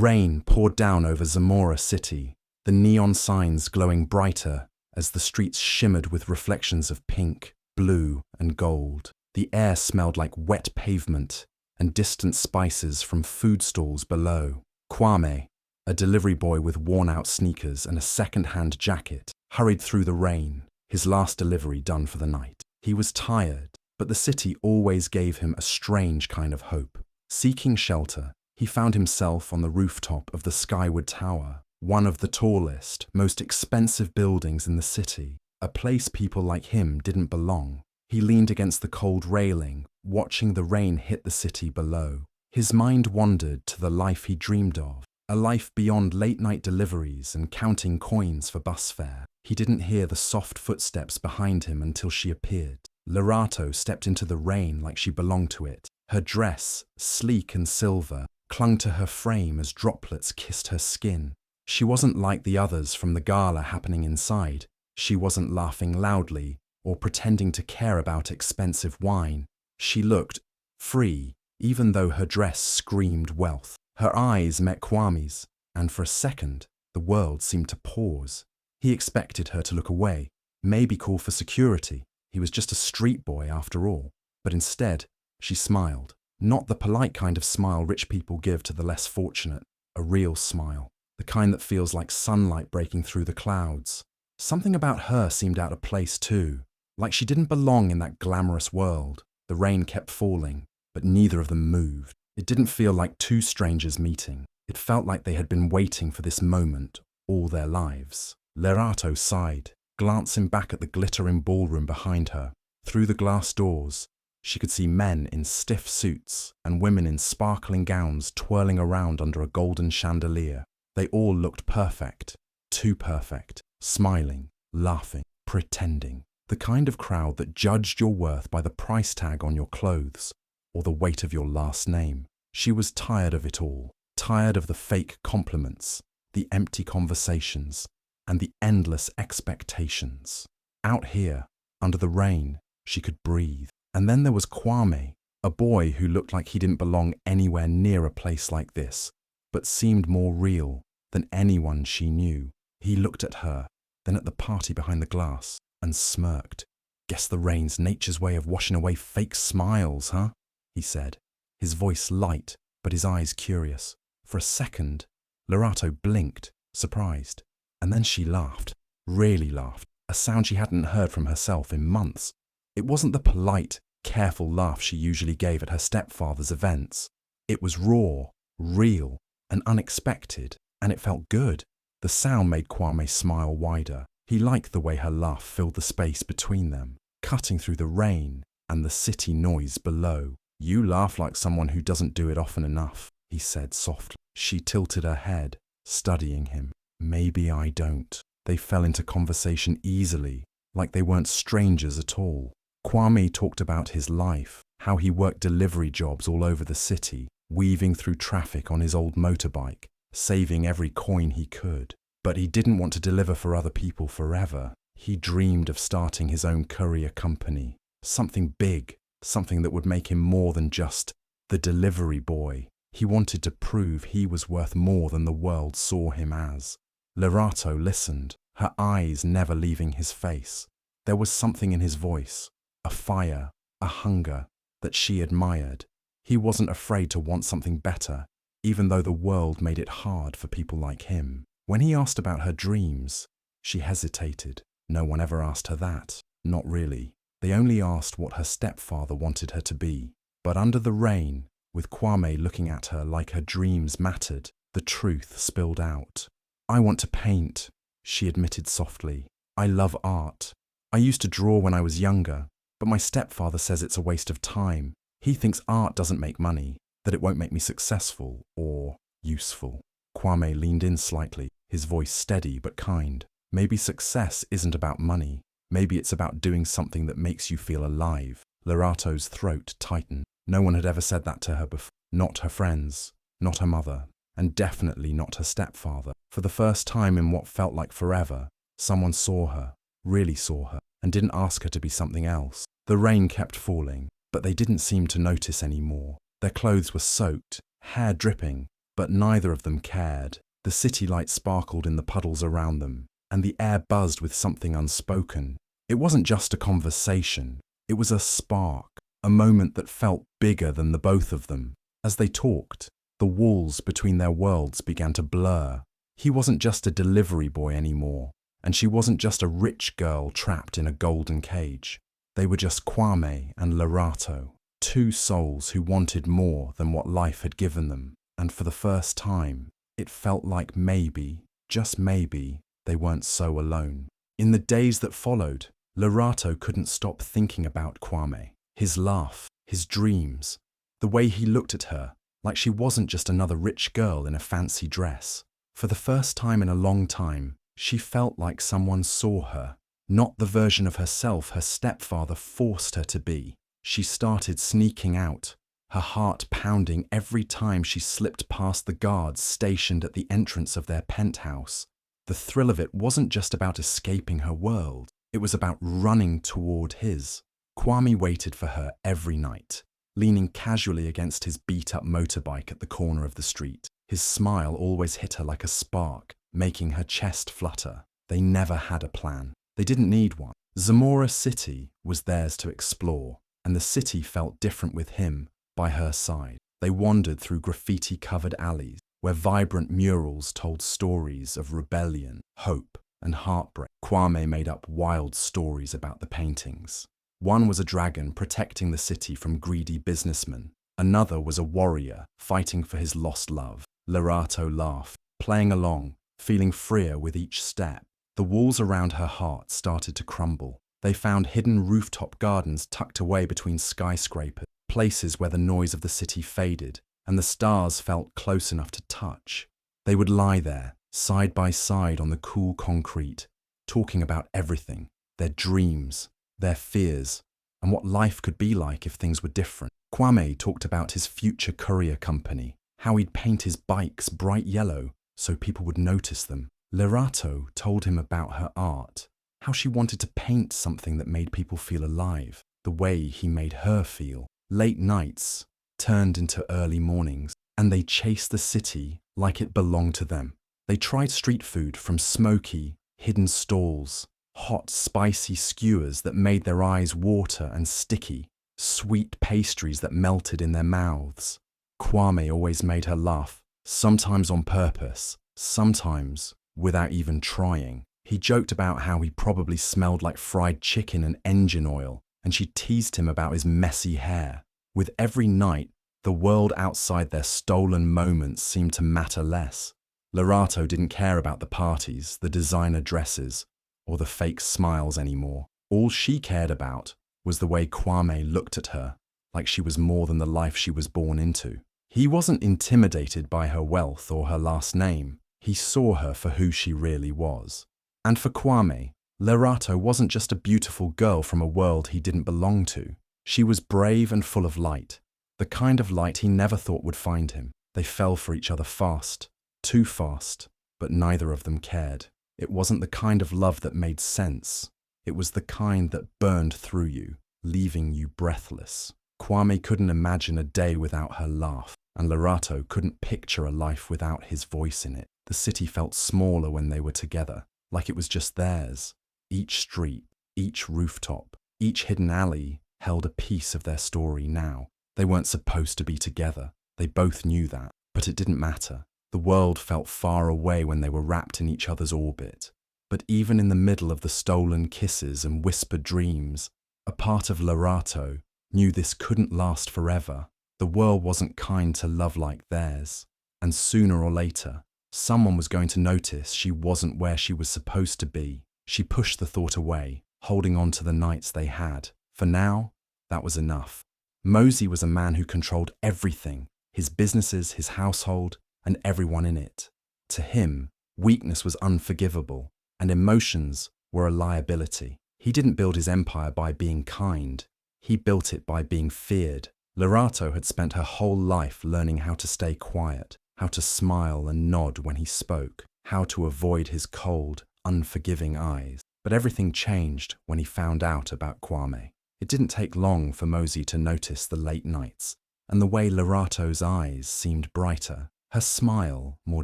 Rain poured down over Zamora City, the neon signs glowing brighter as the streets shimmered with reflections of pink, blue, and gold. The air smelled like wet pavement and distant spices from food stalls below. Kwame, a delivery boy with worn-out sneakers and a second-hand jacket, hurried through the rain, his last delivery done for the night. He was tired, but the city always gave him a strange kind of hope. Seeking shelter, he found himself on the rooftop of the Skyward Tower, one of the tallest, most expensive buildings in the city, a place people like him didn't belong. He leaned against the cold railing, watching the rain hit the city below. His mind wandered to the life he dreamed of, a life beyond late-night deliveries and counting coins for bus fare. He didn't hear the soft footsteps behind him until she appeared. Lerato stepped into the rain like she belonged to it. Her dress, sleek and silver, clung to her frame as droplets kissed her skin. She wasn't like the others from the gala happening inside. She wasn't laughing loudly or pretending to care about expensive wine. She looked free, even though her dress screamed wealth. Her eyes met Kwame's, and for a second, the world seemed to pause. He expected her to look away, maybe call for security. He was just a street boy after all. But instead, she smiled. Not the polite kind of smile rich people give to the less fortunate, a real smile, the kind that feels like sunlight breaking through the clouds. Something about her seemed out of place too, like she didn't belong in that glamorous world. The rain kept falling, but neither of them moved. It didn't feel like two strangers meeting. It felt like they had been waiting for this moment all their lives. Lerato sighed, glancing back at the glittering ballroom behind her. Through the glass doors, she could see men in stiff suits and women in sparkling gowns twirling around under a golden chandelier. They all looked perfect, too perfect, smiling, laughing, pretending. The kind of crowd that judged your worth by the price tag on your clothes or the weight of your last name. She was tired of it all, tired of the fake compliments, the empty conversations, and the endless expectations. Out here, under the rain, she could breathe. And then there was Kwame, a boy who looked like he didn't belong anywhere near a place like this, but seemed more real than anyone she knew. He looked at her, then at the party behind the glass, and smirked. "Guess the rain's nature's way of washing away fake smiles, huh?" he said, his voice light, but his eyes curious. For a second, Lerato blinked, surprised, and then she laughed, really laughed, a sound she hadn't heard from herself in months. It wasn't the polite, careful laugh she usually gave at her stepfather's events. It was raw, real, and unexpected, and it felt good. The sound made Kwame smile wider. He liked the way her laugh filled the space between them, cutting through the rain and the city noise below. "You laugh like someone who doesn't do it often enough," he said softly. She tilted her head, studying him. "Maybe I don't." They fell into conversation easily, like they weren't strangers at all. Kwame talked about his life, how he worked delivery jobs all over the city, weaving through traffic on his old motorbike, saving every coin he could. But he didn't want to deliver for other people forever. He dreamed of starting his own courier company, something big, something that would make him more than just the delivery boy. He wanted to prove he was worth more than the world saw him as. Lerato listened, her eyes never leaving his face. There was something in his voice, a fire, a hunger, that she admired. He wasn't afraid to want something better, even though the world made it hard for people like him. When he asked about her dreams, she hesitated. No one ever asked her that. Not really. They only asked what her stepfather wanted her to be. But under the rain, with Kwame looking at her like her dreams mattered, the truth spilled out. "I want to paint," she admitted softly. "I love art. I used to draw when I was younger, but my stepfather says it's a waste of time. He thinks art doesn't make money, that it won't make me successful or useful." Kwame leaned in slightly, his voice steady but kind. "Maybe success isn't about money. Maybe it's about doing something that makes you feel alive." Lerato's throat tightened. No one had ever said that to her before. Not her friends, not her mother, and definitely not her stepfather. For the first time in what felt like forever, someone saw her, really saw her, and didn't ask her to be something else. The rain kept falling, but they didn't seem to notice any more. Their clothes were soaked, hair dripping, But neither of them cared. The city light sparkled in the puddles around them, and the air buzzed with something unspoken. It wasn't just a conversation, it was a spark, a moment that felt bigger than the both of them. As they talked, the walls between their worlds began to blur. He wasn't just a delivery boy anymore, and she wasn't just a rich girl trapped in a golden cage. They were just Kwame and Lerato, two souls who wanted more than what life had given them, and for the first time, it felt like maybe, just maybe, they weren't so alone. In the days that followed, Lerato couldn't stop thinking about Kwame, his laugh, his dreams, the way he looked at her, like she wasn't just another rich girl in a fancy dress. For the first time in a long time, she felt like someone saw her, not the version of herself her stepfather forced her to be. She started sneaking out, her heart pounding every time she slipped past the guards stationed at the entrance of their penthouse. The thrill of it wasn't just about escaping her world, it was about running toward his. Kwame waited for her every night, leaning casually against his beat-up motorbike at the corner of the street. His smile always hit her like a spark, making her chest flutter. They never had a plan. They didn't need one. Zamora City was theirs to explore, and the city felt different with him by her side. They wandered through graffiti-covered alleys, where vibrant murals told stories of rebellion, hope, and heartbreak. Kwame made up wild stories about the paintings. One was a dragon protecting the city from greedy businessmen. Another was a warrior fighting for his lost love. Lerato laughed, playing along, feeling freer with each step. The walls around her heart started to crumble. They found hidden rooftop gardens tucked away between skyscrapers, places where the noise of the city faded, and the stars felt close enough to touch. They would lie there, side by side on the cool concrete, talking about everything, their dreams, their fears, and what life could be like if things were different. Kwame talked about his future courier company, how he'd paint his bikes bright yellow so people would notice them. Lerato told him about her art, how she wanted to paint something that made people feel alive, the way he made her feel. Late nights turned into early mornings, and they chased the city like it belonged to them. They tried street food from smoky, hidden stalls, hot, spicy skewers that made their eyes water and sticky, sweet pastries that melted in their mouths. Kwame always made her laugh, sometimes on purpose, sometimes without even trying. He joked about how he probably smelled like fried chicken and engine oil, and she teased him about his messy hair. With every night, the world outside their stolen moments seemed to matter less. Lerato didn't care about the parties, the designer dresses, or the fake smiles anymore. All she cared about was the way Kwame looked at her, like she was more than the life she was born into. He wasn't intimidated by her wealth or her last name. He saw her for who she really was. And for Kwame, Lerato wasn't just a beautiful girl from a world he didn't belong to. She was brave and full of light, the kind of light he never thought would find him. They fell for each other fast, too fast, but neither of them cared. It wasn't the kind of love that made sense. It was the kind that burned through you, leaving you breathless. Kwame couldn't imagine a day without her laugh, and Lerato couldn't picture a life without his voice in it. The city felt smaller when they were together, like it was just theirs. Each street, each rooftop, each hidden alley held a piece of their story now. They weren't supposed to be together. They both knew that, but it didn't matter. The world felt far away when they were wrapped in each other's orbit. But even in the middle of the stolen kisses and whispered dreams, a part of Lerato knew this couldn't last forever. The world wasn't kind to love like theirs. And sooner or later, someone was going to notice she wasn't where she was supposed to be. She pushed the thought away, holding on to the nights they had. For now, that was enough. Mosey was a man who controlled everything, his businesses, his household, and everyone in it. To him, weakness was unforgivable, and emotions were a liability. He didn't build his empire by being kind. He built it by being feared. Lerato had spent her whole life learning how to stay quiet, how to smile and nod when he spoke, how to avoid his cold, unforgiving eyes. But everything changed when he found out about Kwame. It didn't take long for Mosey to notice the late nights, and the way Lerato's eyes seemed brighter, Her smile more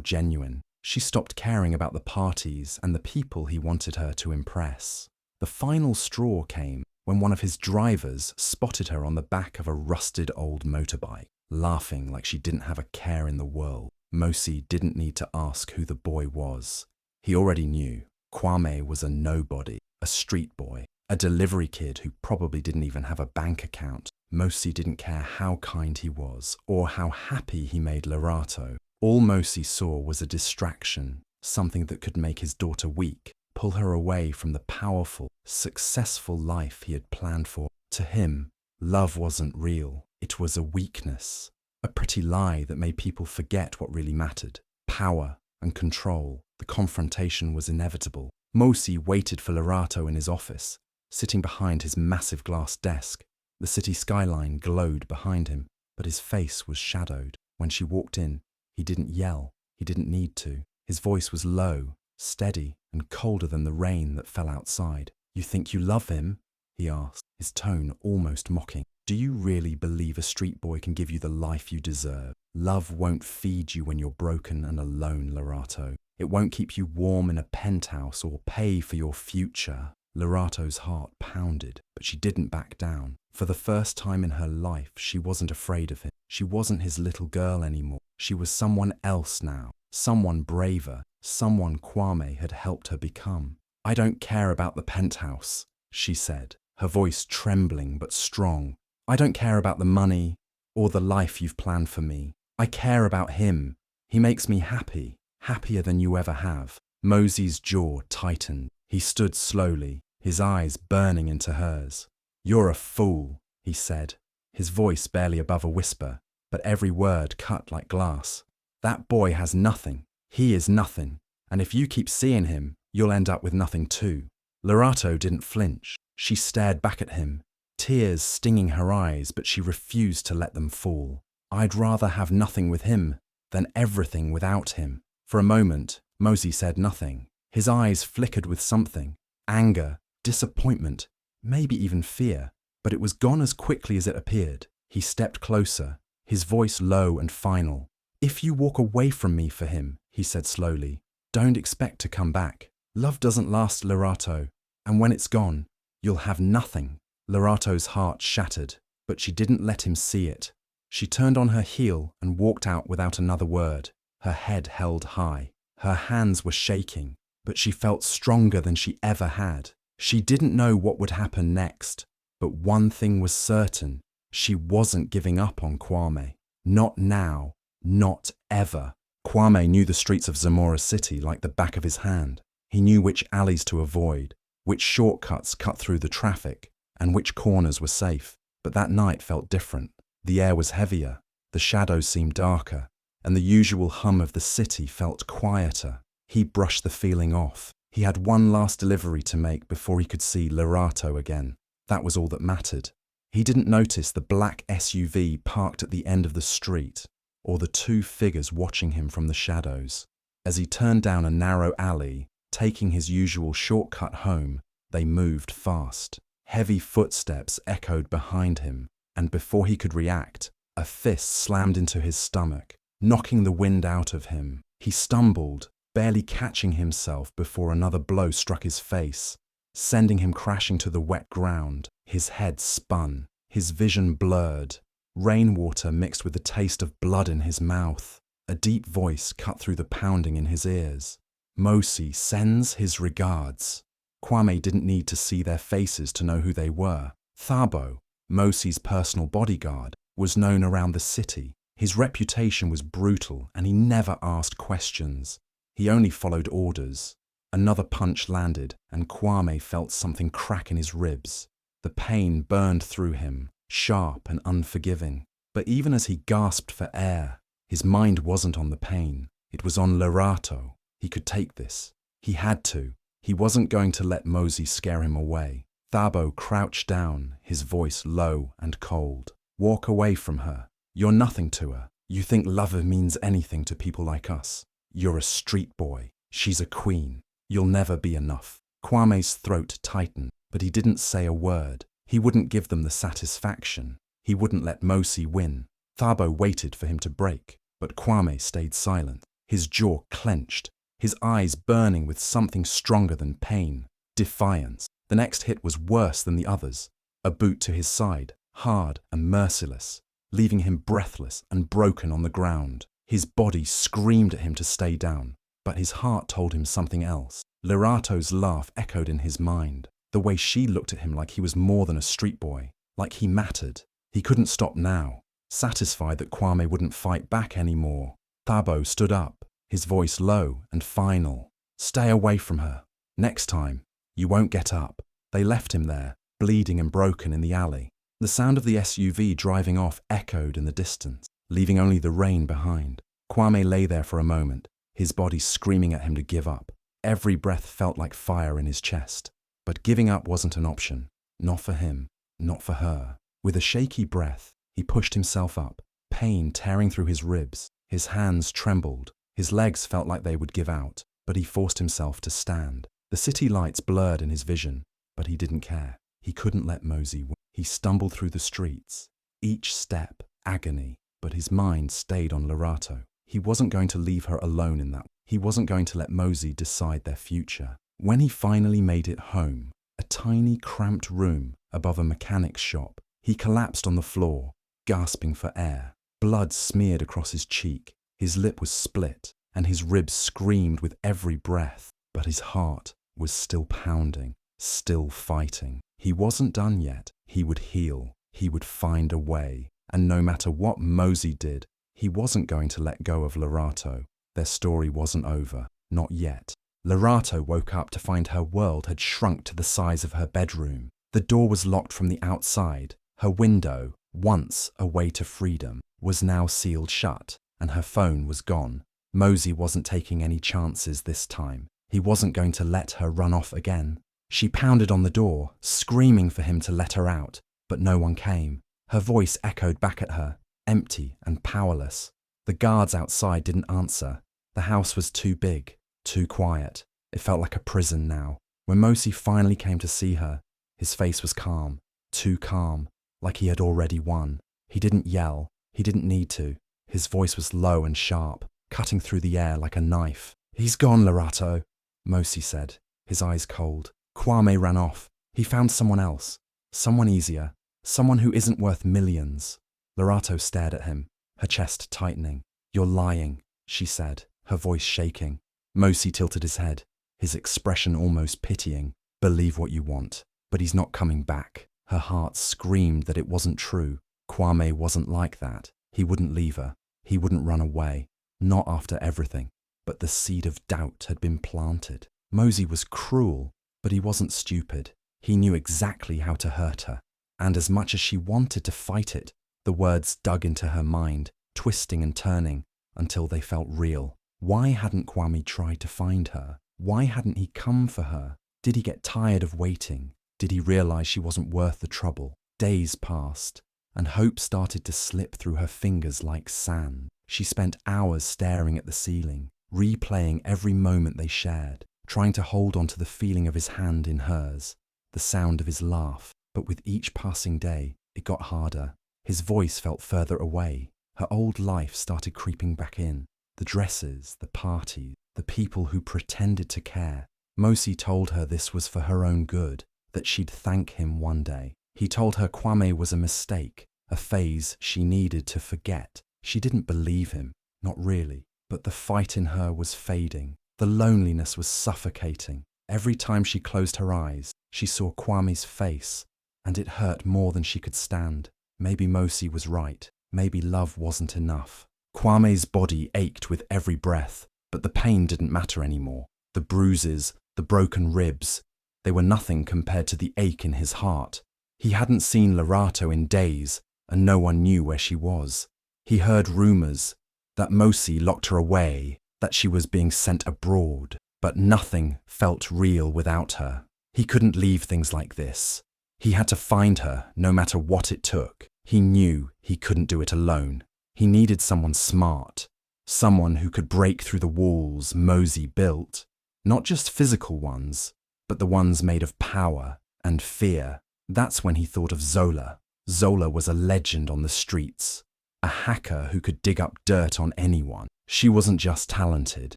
genuine. She stopped caring about the parties and the people he wanted her to impress. The final straw came when one of his drivers spotted her on the back of a rusted old motorbike, laughing like she didn't have a care in the world. Mosi didn't need to ask who the boy was. He already knew. Kwame was a nobody, a street boy, a delivery kid who probably didn't even have a bank account. Mosi didn't care how kind he was or how happy he made Lerato. All Mosi saw was a distraction, something that could make his daughter weak, pull her away from the powerful, successful life he had planned for. To him, love wasn't real. It was a weakness, a pretty lie that made people forget what really mattered. Power and control. The confrontation was inevitable. Mosi waited for Lerato in his office, sitting behind his massive glass desk. The city skyline glowed behind him, but his face was shadowed. When she walked in, he didn't yell. He didn't need to. His voice was low, steady, and colder than the rain that fell outside. "You think you love him?" he asked, his tone almost mocking. "Do you really believe a street boy can give you the life you deserve? Love won't feed you when you're broken and alone, Lerato. It won't keep you warm in a penthouse or pay for your future." Lerato's heart pounded, but she didn't back down. For the first time in her life, she wasn't afraid of him. She wasn't his little girl anymore. She was someone else now, someone braver, someone Kwame had helped her become. "I don't care about the penthouse," she said, her voice trembling but strong. "I don't care about the money or the life you've planned for me. I care about him. He makes me happy, happier than you ever have." Mosey's jaw tightened. He stood slowly, his eyes burning into hers. "You're a fool," he said, his voice barely above a whisper, but every word cut like glass. "That boy has nothing. He is nothing. And if you keep seeing him, you'll end up with nothing too." Lerato didn't flinch. She stared back at him, tears stinging her eyes, but she refused to let them fall. "I'd rather have nothing with him than everything without him." For a moment, Mosey said nothing. His eyes flickered with something, anger, disappointment, maybe even fear, but it was gone as quickly as it appeared. He stepped closer, his voice low and final. "If you walk away from me for him," he said slowly, "don't expect to come back. Love doesn't last, Lerato, and when it's gone, you'll have nothing." Lerato's heart shattered, but she didn't let him see it. She turned on her heel and walked out without another word, her head held high. Her hands were shaking, but she felt stronger than she ever had. She didn't know what would happen next, but one thing was certain. She wasn't giving up on Kwame. Not now, not ever. Kwame knew the streets of Zamora City like the back of his hand. He knew which alleys to avoid, which shortcuts cut through the traffic, and which corners were safe. But that night felt different. The air was heavier, the shadows seemed darker, and the usual hum of the city felt quieter. He brushed the feeling off. He had one last delivery to make before he could see Lerato again. That was all that mattered. He didn't notice the black SUV parked at the end of the street, or the two figures watching him from the shadows. As he turned down a narrow alley, taking his usual shortcut home, they moved fast. Heavy footsteps echoed behind him, and before he could react, a fist slammed into his stomach, knocking the wind out of him. He stumbled, barely catching himself before another blow struck his face, sending him crashing to the wet ground. His head spun, his vision blurred. Rainwater mixed with the taste of blood in his mouth. A deep voice cut through the pounding in his ears. "Mosi sends his regards." Kwame didn't need to see their faces to know who they were. Thabo, Mosi's personal bodyguard, was known around the city. His reputation was brutal, and he never asked questions. He only followed orders. Another punch landed, and Kwame felt something crack in his ribs. The pain burned through him, sharp and unforgiving. But even as he gasped for air, his mind wasn't on the pain. It was on Lerato. He could take this. He had to. He wasn't going to let Mosi scare him away. Thabo crouched down, his voice low and cold. "Walk away from her. You're nothing to her. You think love means anything to people like us. You're a street boy. She's a queen. You'll never be enough." Kwame's throat tightened, but he didn't say a word. He wouldn't give them the satisfaction. He wouldn't let Mosi win. Thabo waited for him to break. But Kwame stayed silent, his jaw clenched, his eyes burning with something stronger than pain, defiance. The next hit was worse than the others, a boot to his side, hard and merciless, leaving him breathless and broken on the ground. His body screamed at him to stay down, but his heart told him something else. Lorato's laugh echoed in his mind, the way she looked at him like he was more than a street boy, like he mattered. He couldn't stop now, satisfied that Kwame wouldn't fight back anymore. Thabo stood up, his voice low and final. "Stay away from her. Next time, you won't get up." They left him there, bleeding and broken in the alley. The sound of the SUV driving off echoed in the distance, leaving only the rain behind. Kwame lay there for a moment, his body screaming at him to give up. Every breath felt like fire in his chest. But giving up wasn't an option. Not for him, not for her. With a shaky breath, he pushed himself up, pain tearing through his ribs. His hands trembled, his legs felt like they would give out, but he forced himself to stand. The city lights blurred in his vision, but he didn't care. He couldn't let Mosey win. He stumbled through the streets, each step agony, but his mind stayed on Lorato. He wasn't going to leave her alone in that. He wasn't going to let Mosey decide their future. When he finally made it home, a tiny cramped room above a mechanic's shop, he collapsed on the floor, gasping for air. Blood smeared across his cheek, his lip was split, and his ribs screamed with every breath. But his heart was still pounding, still fighting. He wasn't done yet. He would heal. He would find a way. And no matter what Mosey did, he wasn't going to let go of Lorato. Their story wasn't over. Not yet. Lorato woke up to find her world had shrunk to the size of her bedroom. The door was locked from the outside. Her window, once a way to freedom, was now sealed shut, and her phone was gone. Mosey wasn't taking any chances this time. He wasn't going to let her run off again. She pounded on the door, screaming for him to let her out, but no one came. Her voice echoed back at her, empty and powerless. The guards outside didn't answer. The house was too big, too quiet. It felt like a prison now. When Mosey finally came to see her, his face was calm, too calm, like he had already won. He didn't yell. He didn't need to. His voice was low and sharp, cutting through the air like a knife. "He's gone, Lorato," Mosey said, his eyes cold. Kwame ran off. He found someone else, someone easier, someone who isn't worth millions. Lorato stared at him, her chest tightening. "You're lying," she said, her voice shaking. Mosey tilted his head, his expression almost pitying. "Believe what you want, but he's not coming back." Her heart screamed that it wasn't true. Kwame wasn't like that. He wouldn't leave her. He wouldn't run away. Not after everything. But the seed of doubt had been planted. Mosey was cruel, but he wasn't stupid. He knew exactly how to hurt her. And as much as she wanted to fight it, the words dug into her mind, twisting and turning, until they felt real. Why hadn't Kwame tried to find her? Why hadn't he come for her? Did he get tired of waiting? Did he realize she wasn't worth the trouble? Days passed, and hope started to slip through her fingers like sand. She spent hours staring at the ceiling, replaying every moment they shared, trying to hold on to the feeling of his hand in hers, the sound of his laugh. But with each passing day, it got harder. His voice felt further away. Her old life started creeping back in. The dresses, the parties, the people who pretended to care. Mosey told her this was for her own good, that she'd thank him one day. He told her Kwame was a mistake, a phase she needed to forget. She didn't believe him, not really, but the fight in her was fading. The loneliness was suffocating. Every time she closed her eyes, she saw Kwame's face, and it hurt more than she could stand. Maybe Mosey was right. Maybe love wasn't enough. Kwame's body ached with every breath, but the pain didn't matter anymore. The bruises, the broken ribs, they were nothing compared to the ache in his heart. He hadn't seen Lorato in days, and no one knew where she was. He heard rumors that Mosey locked her away, that she was being sent abroad, but nothing felt real without her. He couldn't leave things like this. He had to find her, no matter what it took. He knew he couldn't do it alone. He needed someone smart, someone who could break through the walls Mosey built. Not just physical ones, but the ones made of power and fear. That's when he thought of Zola. Zola was a legend on the streets. a hacker who could dig up dirt on anyone. She wasn't just talented,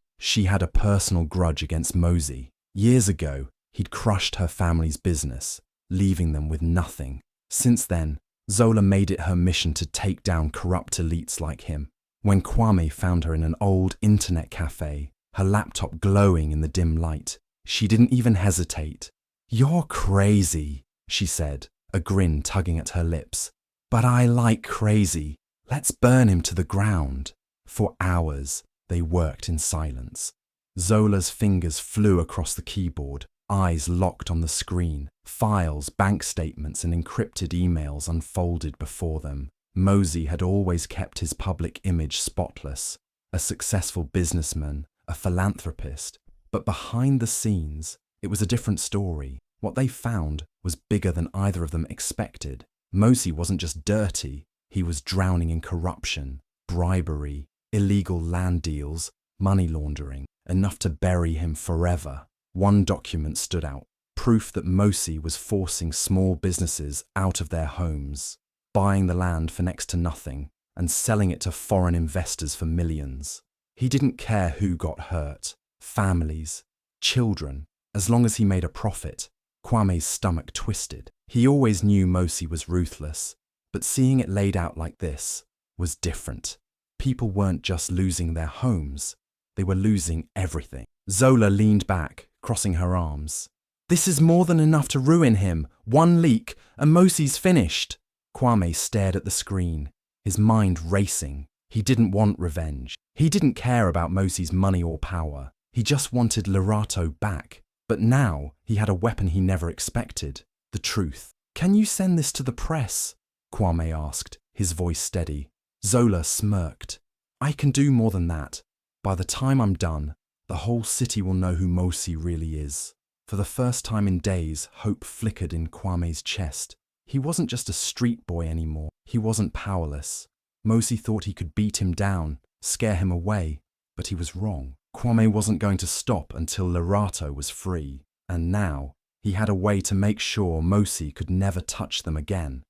she had a personal grudge against Mosey. Years ago, he'd crushed her family's business, leaving them with nothing. Since then, Zola made it her mission to take down corrupt elites like him. When Kwame found her in an old internet cafe, her laptop glowing in the dim light, she didn't even hesitate. "You're crazy," she said, a grin tugging at her lips. "But I like crazy. Let's burn him to the ground." For hours, they worked in silence. Zola's fingers flew across the keyboard, eyes locked on the screen. Files, bank statements, and encrypted emails unfolded before them. Mosey had always kept his public image spotless, a successful businessman, a philanthropist. But behind the scenes, it was a different story. What they found was bigger than either of them expected. Mosey wasn't just dirty, he was drowning in corruption, bribery, illegal land deals, money laundering, enough to bury him forever. One document stood out, proof that Mosey was forcing small businesses out of their homes, buying the land for next to nothing, and selling it to foreign investors for millions. He didn't care who got hurt, families, children, as long as he made a profit. Kwame's stomach twisted. He always knew Mosey was ruthless, but seeing it laid out like this was different. People weren't just losing their homes, they were losing everything. Zola leaned back, crossing her arms. "This is more than enough to ruin him. One leak, and Mosey's finished." Kwame stared at the screen, his mind racing. He didn't want revenge. He didn't care about Mosey's money or power. He just wanted Lerato back. But now he had a weapon he never expected, the truth. "Can you send this to the press?" Kwame asked, his voice steady. Zola smirked. "I can do more than that. By the time I'm done, the whole city will know who Mosey really is." For the first time in days, hope flickered in Kwame's chest. He wasn't just a street boy anymore. He wasn't powerless. Mosey thought he could beat him down, scare him away, but he was wrong. Kwame wasn't going to stop until Lerato was free, and now he had a way to make sure Mosey could never touch them again.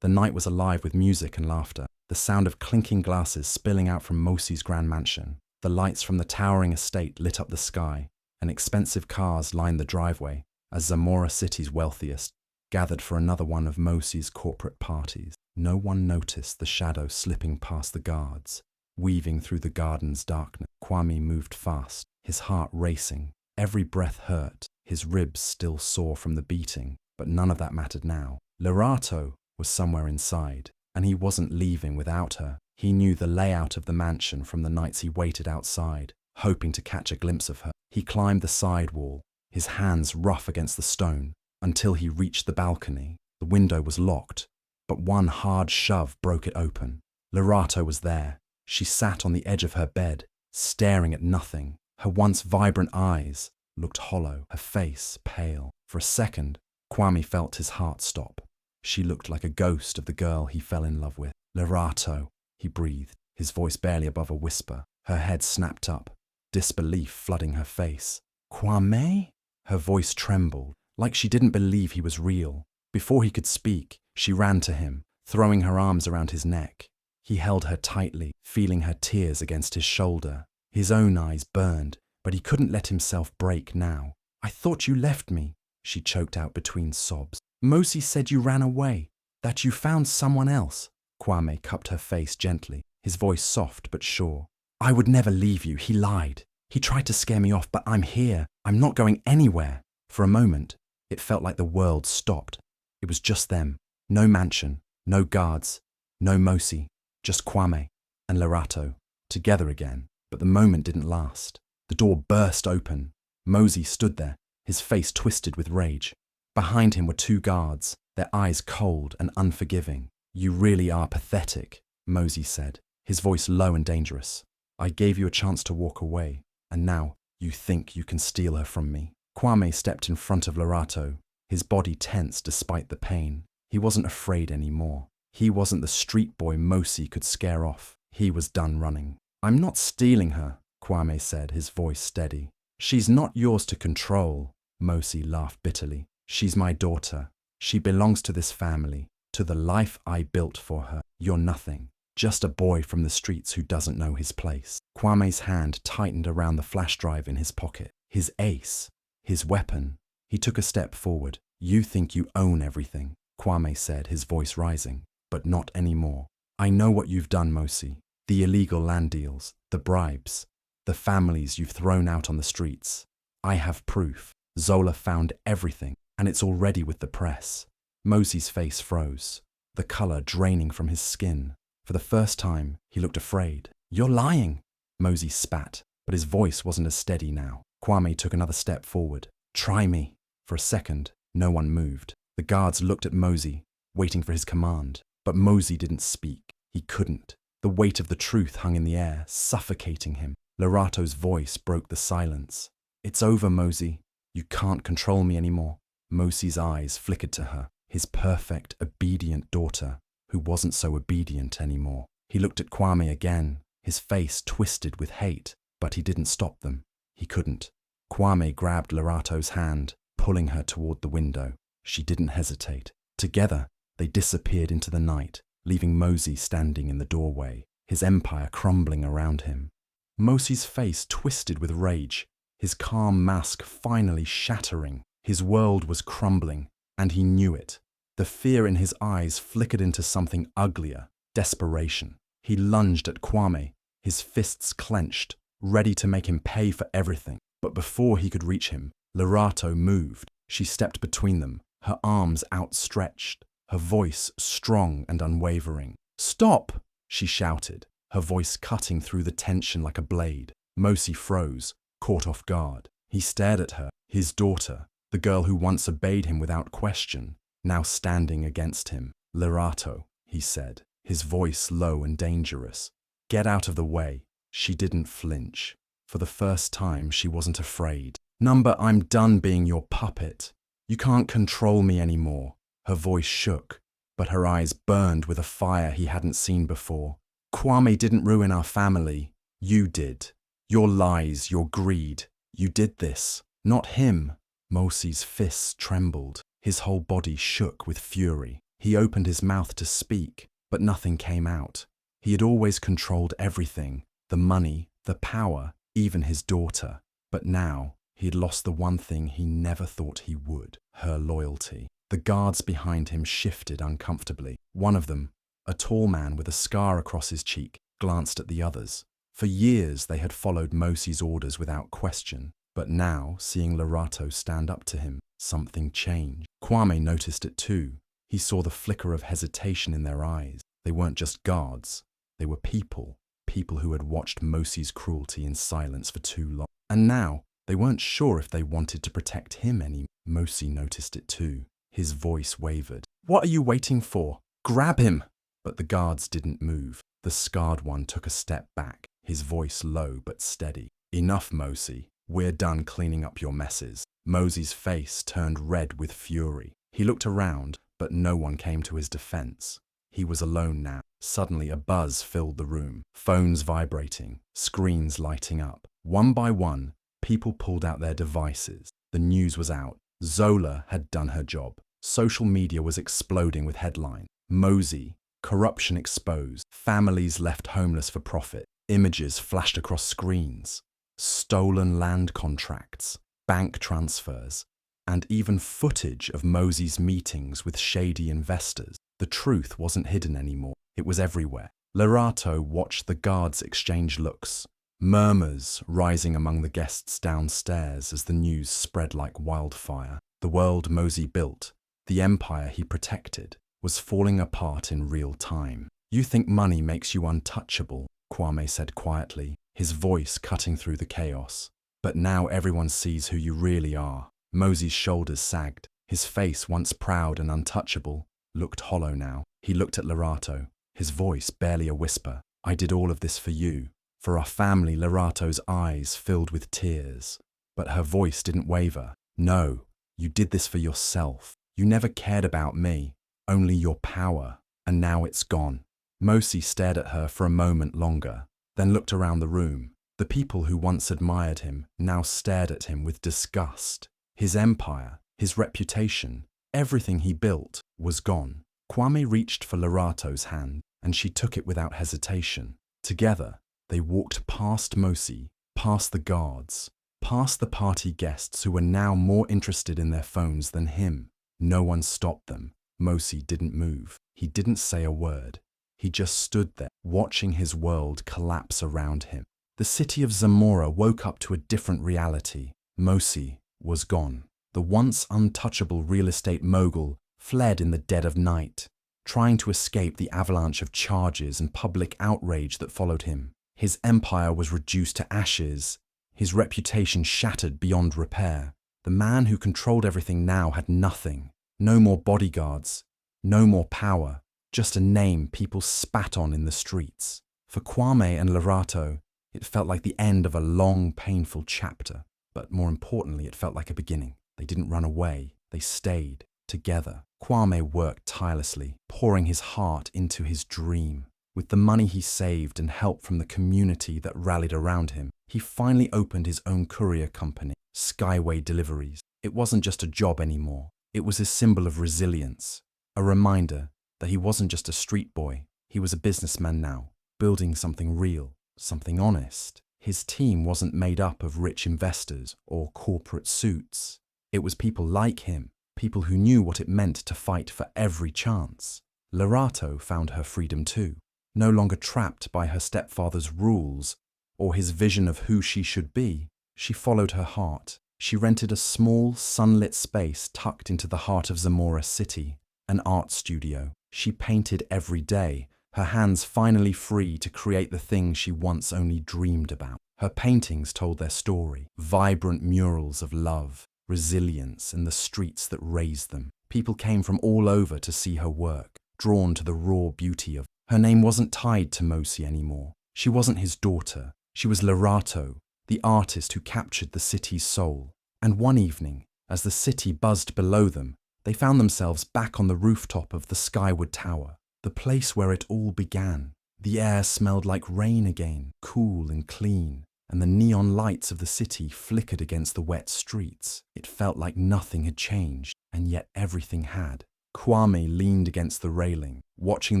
The night was alive with music and laughter, the sound of clinking glasses spilling out from Mosey's grand mansion. The lights from the towering estate lit up the sky, and expensive cars lined the driveway as Zamora City's wealthiest gathered for another one of Mosey's corporate parties. No one noticed the shadow slipping past the guards, weaving through the garden's darkness. Kwame moved fast, his heart racing. Every breath hurt, his ribs still sore from the beating, but none of that mattered now. Lerato was somewhere inside, and he wasn't leaving without her. He knew the layout of the mansion from the nights he waited outside, hoping to catch a glimpse of her. He climbed the side wall, his hands rough against the stone, until he reached the balcony. The window was locked, but one hard shove broke it open. Lerato was there. She sat on the edge of her bed, staring at nothing. Her once vibrant eyes looked hollow, her face pale. For a second, Kwame felt his heart stop. She looked like a ghost of the girl he fell in love with. "Lerato," he breathed, his voice barely above a whisper. Her head snapped up, disbelief flooding her face. "Kwame?" Her voice trembled, like she didn't believe he was real. Before he could speak, she ran to him, throwing her arms around his neck. He held her tightly, feeling her tears against his shoulder. His own eyes burned, but he couldn't let himself break now. "I thought you left me," she choked out between sobs. "Mosey said you ran away, that you found someone else." Kwame cupped her face gently, his voice soft but sure. "I would never leave you, he lied. He tried to scare me off, but I'm here. I'm not going anywhere." For a moment, it felt like the world stopped. It was just them. No mansion, no guards, no Mosey, just Kwame and Lerato, together again. But the moment didn't last. The door burst open. Mosey stood there, his face twisted with rage. Behind him were two guards, their eyes cold and unforgiving. "You really are pathetic," Mosey said, his voice low and dangerous. "I gave you a chance to walk away, and now you think you can steal her from me." Kwame stepped in front of Lerato, his body tense despite the pain. He wasn't afraid anymore. He wasn't the street boy Mosey could scare off. He was done running. "I'm not stealing her," Kwame said, his voice steady. "She's not yours to control," Mosey laughed bitterly. "She's my daughter. She belongs to this family, to the life I built for her. You're nothing, Just a boy from the streets who doesn't know his place. Kwame's hand tightened around the flash drive in his pocket. His ace. His weapon. He took a step forward. You think you own everything, Kwame said, his voice rising. But not anymore. I know what you've done, Mosi. The illegal land deals, the bribes, the families you've thrown out on the streets. I have proof. Zola found everything, and it's already with the press. Mosi's face froze, the color draining from his skin. For the first time, he looked afraid. You're lying, Mosi spat, but his voice wasn't as steady now. Kwame took another step forward. Try me. For a second, no one moved. The guards looked at Mosi, waiting for his command. But Mosi didn't speak. He couldn't. The weight of the truth hung in the air, suffocating him. Lorato's voice broke the silence. It's over, Mosi. You can't control me anymore. Mosi's eyes flickered to her, his perfect, obedient daughter, who wasn't so obedient anymore. He looked at Kwame again, his face twisted with hate, but he didn't stop them. He couldn't. Kwame grabbed Lorato's hand, pulling her toward the window. She didn't hesitate. Together, they disappeared into the night, leaving Mosi standing in the doorway, his empire crumbling around him. Mosi's face twisted with rage, his calm mask finally shattering. His world was crumbling, and he knew it. The fear in his eyes flickered into something uglier, desperation. He lunged at Kwame, his fists clenched, ready to make him pay for everything. But before he could reach him, Lorato moved. She stepped between them, her arms outstretched, her voice strong and unwavering. Stop! She shouted, her voice cutting through the tension like a blade. Mosi froze, caught off guard. He stared at her, his daughter, the girl who once obeyed him without question, now standing against him. Lorato, he said, his voice low and dangerous. Get out of the way. She didn't flinch. For the first time, she wasn't afraid. Number, I'm done being your puppet. You can't control me anymore. Her voice shook, but her eyes burned with a fire he hadn't seen before. Kwame didn't ruin our family. You did. Your lies, your greed. You did this. Not him. Mosi's fists trembled. His whole body shook with fury. He opened his mouth to speak, but nothing came out. He had always controlled everything, the money, the power, even his daughter. But now, he had lost the one thing he never thought he would, her loyalty. The guards behind him shifted uncomfortably. One of them, a tall man with a scar across his cheek, glanced at the others. For years they had followed Mosi's orders without question, but now, seeing Lorato stand up to him, something changed. Kwame noticed it too. He saw the flicker of hesitation in their eyes. They weren't just guards. They were people who had watched Mosi's cruelty in silence for too long. And now, they weren't sure if they wanted to protect him anymore. Mosi noticed it too. His voice wavered. What are you waiting for? Grab him! But the guards didn't move. The scarred one took a step back, his voice low but steady. Enough, Mosi. We're done cleaning up your messes. Mosi's face turned red with fury. He looked around, but no one came to his defense. He was alone now. Suddenly a buzz filled the room, phones vibrating, screens lighting up. One by one, people pulled out their devices. The news was out. Zola had done her job. Social media was exploding with headlines. Mosi, corruption exposed, families left homeless for profit. Images flashed across screens. Stolen land contracts, bank transfers, and even footage of Mosi's meetings with shady investors. The truth wasn't hidden anymore. It was everywhere. Lorato watched the guards exchange looks, murmurs rising among the guests downstairs as the news spread like wildfire. The world Mosi built, the empire he protected, was falling apart in real time. You think money makes you untouchable, Kwame said quietly, his voice cutting through the chaos. But now everyone sees who you really are. Mosi's shoulders sagged. His face, once proud and untouchable, looked hollow now. He looked at Lorato, his voice barely a whisper. I did all of this for you. For our family. Lorato's eyes filled with tears. But her voice didn't waver. No, you did this for yourself. You never cared about me, only your power. And now it's gone. Mosi stared at her for a moment longer, then looked around the room. The people who once admired him now stared at him with disgust. His empire, his reputation, everything he built was gone. Kwame reached for Lorato's hand. and she took it without hesitation. Together, they walked past Mosi, past the guards, past the party guests who were now more interested in their phones than him. No one stopped them. Mosi didn't move. He didn't say a word. He just stood there, watching his world collapse around him. The city of Zamora woke up to a different reality. Mosi was gone. The once untouchable real estate mogul fled in the dead of night, trying to escape the avalanche of charges and public outrage that followed him. His empire was reduced to ashes, his reputation shattered beyond repair. The man who controlled everything now had nothing. No more bodyguards, no more power, just a name people spat on in the streets. For Kwame and Lerato, it felt like the end of a long, painful chapter. But more importantly, it felt like a beginning. They didn't run away. They stayed together. Kwame worked tirelessly, pouring his heart into his dream. With the money he saved and help from the community that rallied around him, he finally opened his own courier company, Skyway Deliveries. It wasn't just a job anymore. It was a symbol of resilience, a reminder that he wasn't just a street boy. He was a businessman now, building something real, something honest. His team wasn't made up of rich investors or corporate suits. It was people like him, people who knew what it meant to fight for every chance. Lerato found her freedom too, no longer trapped by her stepfather's rules or his vision of who she should be. She followed her heart. She rented a small, sunlit space tucked into the heart of Zamora City, an art studio. She painted every day, her hands finally free to create the things she once only dreamed about. Her paintings told their story, vibrant murals of love, resilience, and the streets that raised them. People came from all over to see her work, drawn to the raw beauty of her. Name wasn't tied to Mosi anymore. She wasn't his daughter. She was Lerato, the artist who captured the city's soul. And one evening, as the city buzzed below them, they found themselves back on the rooftop of the Skyward Tower, the place where it all began. The air smelled like rain again, cool and clean, and the neon lights of the city flickered against the wet streets. It felt like nothing had changed, and yet everything had. Kwame leaned against the railing, watching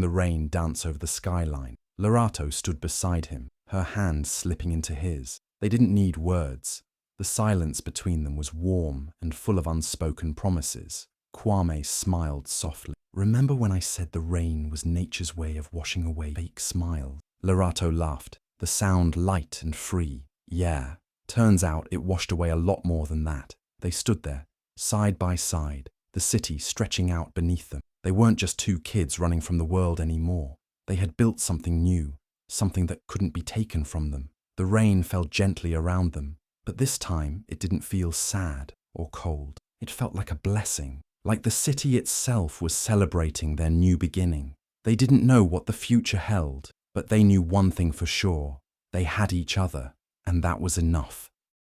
the rain dance over the skyline. Lerato stood beside him, her hand slipping into his. They didn't need words. The silence between them was warm and full of unspoken promises. Kwame smiled softly. "Remember when I said the rain was nature's way of washing away fake smiles?" Lerato laughed, the sound light and free. "Yeah, turns out it washed away a lot more than that." They stood there, side by side, the city stretching out beneath them. They weren't just two kids running from the world anymore. They had built something new, something that couldn't be taken from them. The rain fell gently around them, but this time it didn't feel sad or cold. It felt like a blessing, like the city itself was celebrating their new beginning. They didn't know what the future held, but they knew one thing for sure. They had each other, and that was enough.